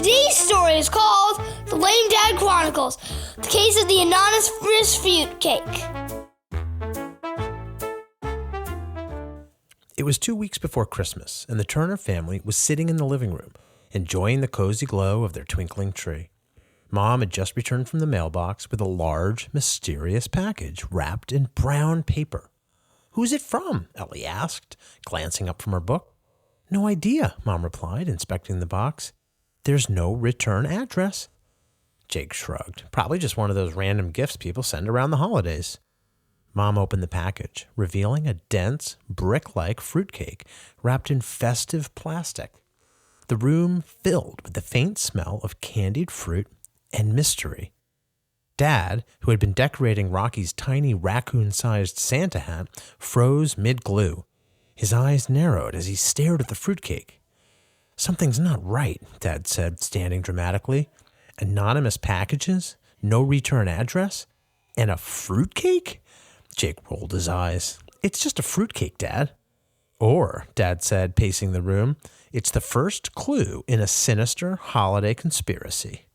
Today's story is called The Lame Dad Chronicles, the case of the Anonymous Fruitcake. It was 2 weeks before Christmas, and the Turner family was sitting in the living room, enjoying the cozy glow of their twinkling tree. Mom had just returned from the mailbox with a large, mysterious package wrapped in brown paper. "Who's it from?" Ellie asked, glancing up from her book. "No idea," Mom replied, inspecting the box. "There's no return address." Jake shrugged. "Probably just one of those random gifts people send around the holidays." Mom opened the package, revealing a dense, brick-like fruitcake wrapped in festive plastic. The room filled with the faint smell of candied fruit and mystery. Dad, who had been decorating Rocky's tiny raccoon-sized Santa hat, froze mid-glue. His eyes narrowed as he stared at the fruitcake. "Something's not right," Dad said, standing dramatically. "Anonymous packages, no return address, and a fruitcake?" Jake rolled his eyes. "It's just a fruitcake, Dad." "Or," Dad said, pacing the room, "it's the first clue in a sinister holiday conspiracy."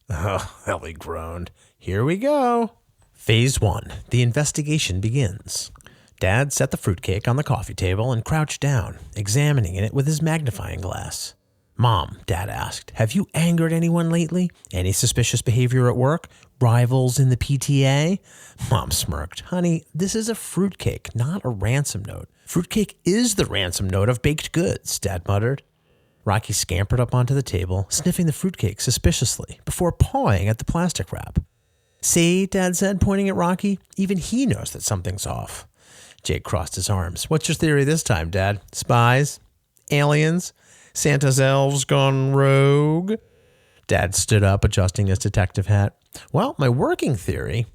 "Oh," Ellie groaned. "Here we go." Phase 1. The investigation begins. Dad set the fruitcake on the coffee table and crouched down, examining it with his magnifying glass. "Mom," Dad asked, "have you angered anyone lately? Any suspicious behavior at work? Rivals in the PTA?" Mom smirked. "Honey, this is a fruitcake, not a ransom note." "Fruitcake is the ransom note of baked goods," Dad muttered. Rocky scampered up onto the table, sniffing the fruitcake suspiciously before pawing at the plastic wrap. "See," Dad said, pointing at Rocky, "even he knows that something's off." Jake crossed his arms. "What's your theory this time, Dad? Spies? Aliens? Santa's elves gone rogue?" Dad stood up, adjusting his detective hat. "Well, my working theory,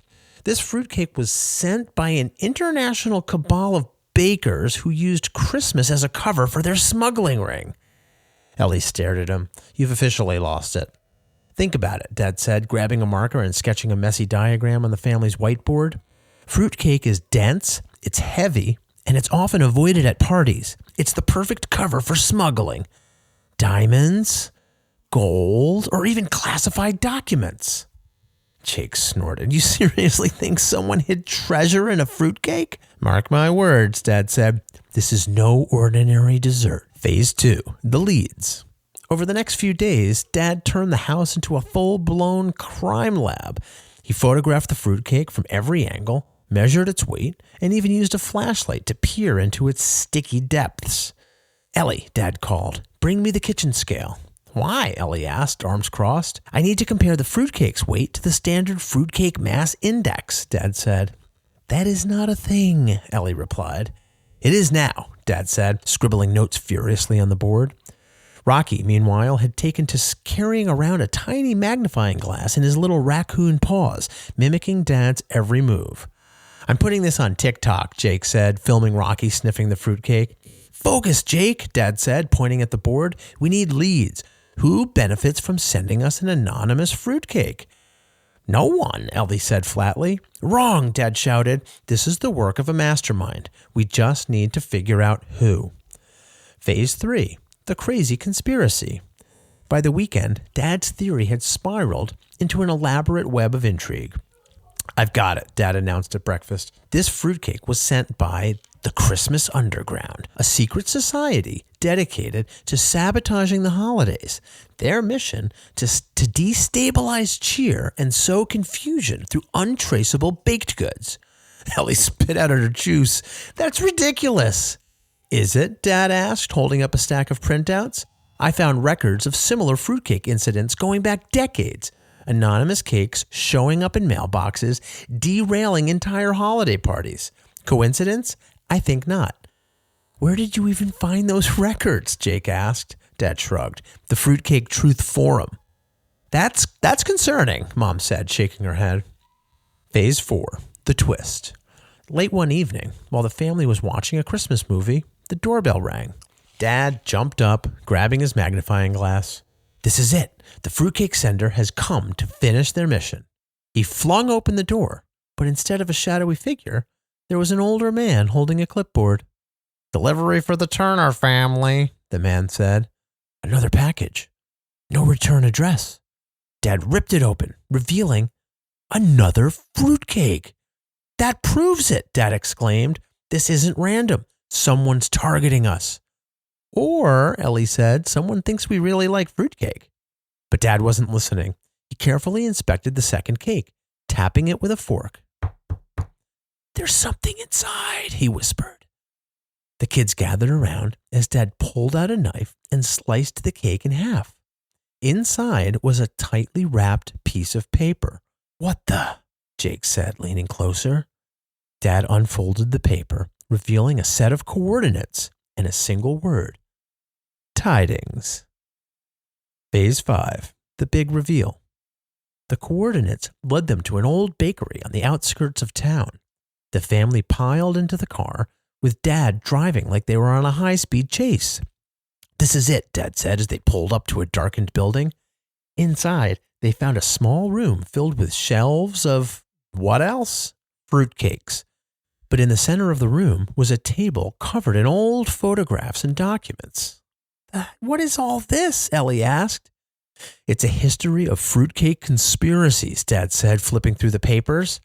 this fruitcake was sent by an international cabal of bakers who used Christmas as a cover for their smuggling ring." Ellie stared at him. "You've officially lost it." "Think about it," Dad said, grabbing a marker and sketching a messy diagram on the family's whiteboard. "Fruitcake is dense, it's heavy, and it's often avoided at parties. It's the perfect cover for smuggling. Diamonds, gold, or even classified documents." Jake snorted. "You seriously think someone hid treasure in a fruitcake?" "Mark my words," Dad said. "This is no ordinary dessert." Phase 2. The leads. Over the next few days, Dad turned the house into a full-blown crime lab. He photographed the fruitcake from every angle, measured its weight, and even used a flashlight to peer into its sticky depths. "Ellie," Dad called, "bring me the kitchen scale." "Why?" Ellie asked, arms crossed. "I need to compare the fruitcake's weight to the standard fruitcake mass index," Dad said. "That is not a thing," Ellie replied. "It is now," Dad said, scribbling notes furiously on the board. Rocky, meanwhile, had taken to carrying around a tiny magnifying glass in his little raccoon paws, mimicking Dad's every move. "I'm putting this on TikTok," Jake said, filming Rocky sniffing the fruitcake. "Focus, Jake," Dad said, pointing at the board. "We need leads. Who benefits from sending us an anonymous fruitcake?" "No one," Ellie said flatly. "Wrong," Dad shouted. "This is the work of a mastermind. We just need to figure out who." Phase 3. The crazy conspiracy. By the weekend, Dad's theory had spiraled into an elaborate web of intrigue. "I've got it," Dad announced at breakfast. "This fruitcake was sent by the Christmas Underground, a secret society dedicated to sabotaging the holidays. Their mission to destabilize cheer and sow confusion through untraceable baked goods." Ellie spit out her juice. "That's ridiculous." "Is it?" Dad asked, holding up a stack of printouts. "I found records of similar fruitcake incidents going back decades. Anonymous cakes showing up in mailboxes, derailing entire holiday parties. Coincidence? I think not." "Where did you even find those records?" Jake asked. Dad shrugged. "The Fruitcake Truth Forum." That's concerning," Mom said, shaking her head. Phase 4. The twist. Late one evening, while the family was watching a Christmas movie, the doorbell rang. Dad jumped up, grabbing his magnifying glass. "This is it. The fruitcake sender has come to finish their mission." He flung open the door, but instead of a shadowy figure, there was an older man holding a clipboard. "Delivery for the Turner family," the man said. "Another package." no return address. Dad ripped it open, revealing another fruitcake. That proves it, Dad exclaimed. This isn't random. Someone's targeting us. Or, Ellie said, someone thinks we really like fruitcake. But Dad wasn't listening. He carefully inspected the second cake, tapping it with a fork. There's something inside, he whispered. The kids gathered around as Dad pulled out a knife and sliced the cake in half. Inside was a tightly wrapped piece of paper. What the? Jake said, leaning closer. Dad unfolded the paper, revealing a set of coordinates and a single word. Tidings. Phase 5, the big reveal. The coordinates led them to an old bakery on the outskirts of town. The family piled into the car, with Dad driving like they were on a high-speed chase. This is it, Dad said as they pulled up to a darkened building. Inside, they found a small room filled with shelves of, what else? Fruitcakes. But in the center of the room was a table covered in old photographs and documents. What is all this? Ellie asked. It's a history of fruitcake conspiracies, Dad said, flipping through the papers.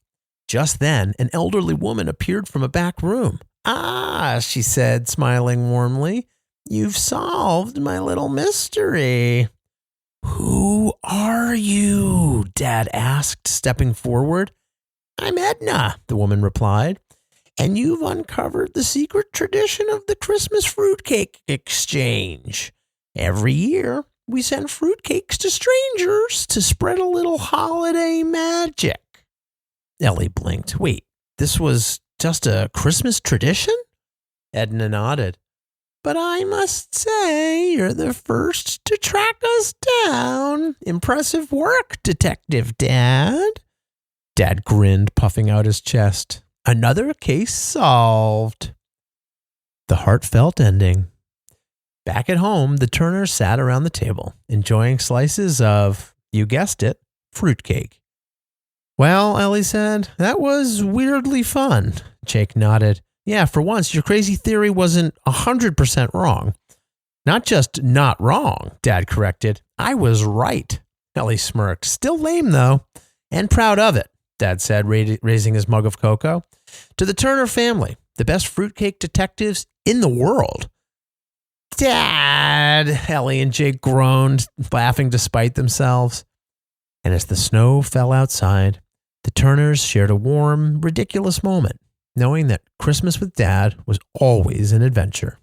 Just then, an elderly woman appeared from a back room. Ah, she said, smiling warmly. You've solved my little mystery. Who are you? Dad asked, stepping forward. I'm Edna, the woman replied. And you've uncovered the secret tradition of the Christmas fruitcake exchange. Every year, we send fruitcakes to strangers to spread a little holiday magic. Ellie blinked. Wait, this was just a Christmas tradition? Edna nodded. But I must say, you're the first to track us down. Impressive work, Detective Dad. Dad grinned, puffing out his chest. Another case solved. The heartfelt ending. Back at home, the Turners sat around the table, enjoying slices of, you guessed it, fruitcake. Well, Ellie said, that was weirdly fun. Jake nodded. Yeah, for once, your crazy theory wasn't 100% wrong. Not just not wrong, Dad corrected. I was right. Ellie smirked. Still lame, though. And proud of it, Dad said, raising his mug of cocoa. To the Turner family, the best fruitcake detectives in the world. Dad, Ellie and Jake groaned, laughing despite themselves. And as the snow fell outside, the Turners shared a warm, ridiculous moment, knowing that Christmas with Dad was always an adventure.